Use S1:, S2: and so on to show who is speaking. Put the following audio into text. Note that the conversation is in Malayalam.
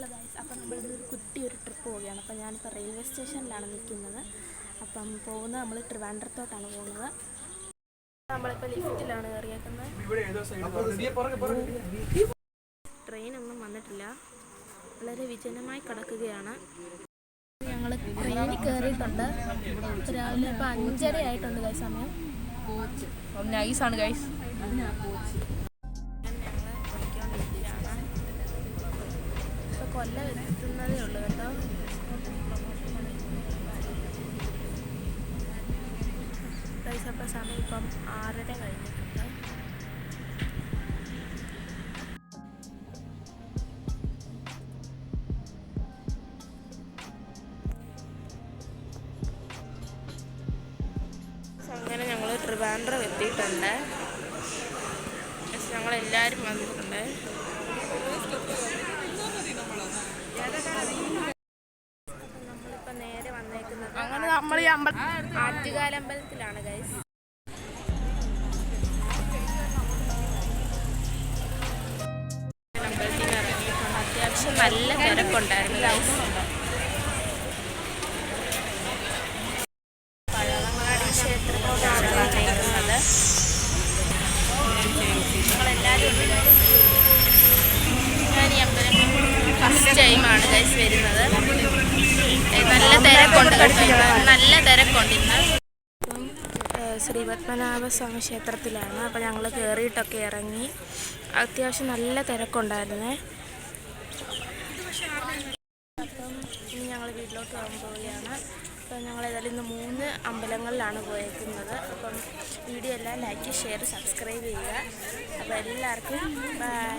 S1: ഹലോ ഗൈസ്, അപ്പോൾ നമ്മളിതൊരു കുട്ടിയൊരു ട്രിപ്പ് പോവുകയാണ്. അപ്പോൾ ഞാനിപ്പോൾ റെയിൽവേ സ്റ്റേഷനിലാണ് നിൽക്കുന്നത്. അപ്പം പോകുന്നത് നമ്മൾ ട്രിവാൻഡ്രത്തോട്ടാണ് പോകുന്നത്. നമ്മളിപ്പോൾ ലിഫ്റ്റിലാണ് കയറിയേക്കുന്നത്. ട്രെയിനൊന്നും വന്നിട്ടില്ല, വളരെ വിജനമായി കിടക്കുകയാണ്. ഞങ്ങൾ ട്രെയിനിൽ കയറിയിട്ടുണ്ട്. രാവിലെ ഇപ്പോൾ 5:30 ആയിട്ടുണ്ട് ഗൈസ്. സമയം
S2: നൈസാണ് ഗൈസ്.
S1: കൊല്ലം എത്തുന്നതേ ഉള്ളൂ കേട്ടോ. ഗൈസ്, അപ്പോൾ സമയം ഇപ്പം 6:30 കഴിഞ്ഞിട്ടുണ്ട്. അങ്ങനെ ഞങ്ങൾ ട്രിവാൻഡ്രം എത്തിയിട്ടുണ്ട്. ഞങ്ങളെല്ലാവരും വന്നിട്ടുണ്ട്. നമ്മളിപ്പോൾ നേരെ വന്നേക്കുന്നത് ആറ്റുകാലമ്പലത്തിലാണ് ഗൈസ്. അമ്പലത്തിൽ ഇറങ്ങിയിട്ടുണ്ട്. അത്യാവശ്യം നല്ല തിരക്കുണ്ടായിരുന്നു ഗൈസ്. പഴവങ്ങാടി ക്ഷേത്രത്തിലാണ് വന്നേക്കുന്നത്. ഞങ്ങളെല്ലാവരും ഉണ്ട് ഗൈസ്. ഞാൻ ഈ അമ്പലം ഫസ്റ്റ് ടൈമാണ് ഗൈസ് വരുന്നത്. നല്ല തിരക്കുണ്ട് കേട്ടോ, നല്ല തിരക്കുണ്ട് ഇന്ന്. ഇപ്പം ശ്രീ പത്മനാഭസ്വാമി ക്ഷേത്രത്തിലാണ്. അപ്പോൾ ഞങ്ങൾ കയറിയിട്ടൊക്കെ ഇറങ്ങി. അത്യാവശ്യം നല്ല തിരക്കുണ്ടായിരുന്നേ. അപ്പം ഇനി ഞങ്ങൾ വീട്ടിലോട്ട് പോകാൻ പോവുകയാണ്. അപ്പം ഞങ്ങൾ ഏതായാലും ഇന്ന് 3 അമ്പലങ്ങളിലാണ് പോയേക്കുന്നത്. അപ്പം വീഡിയോ എല്ലാം ലൈക്ക്, ഷെയർ, സബ്സ്ക്രൈബ് ചെയ്യുക. അപ്പോൾ എല്ലാവർക്കും ബൈ.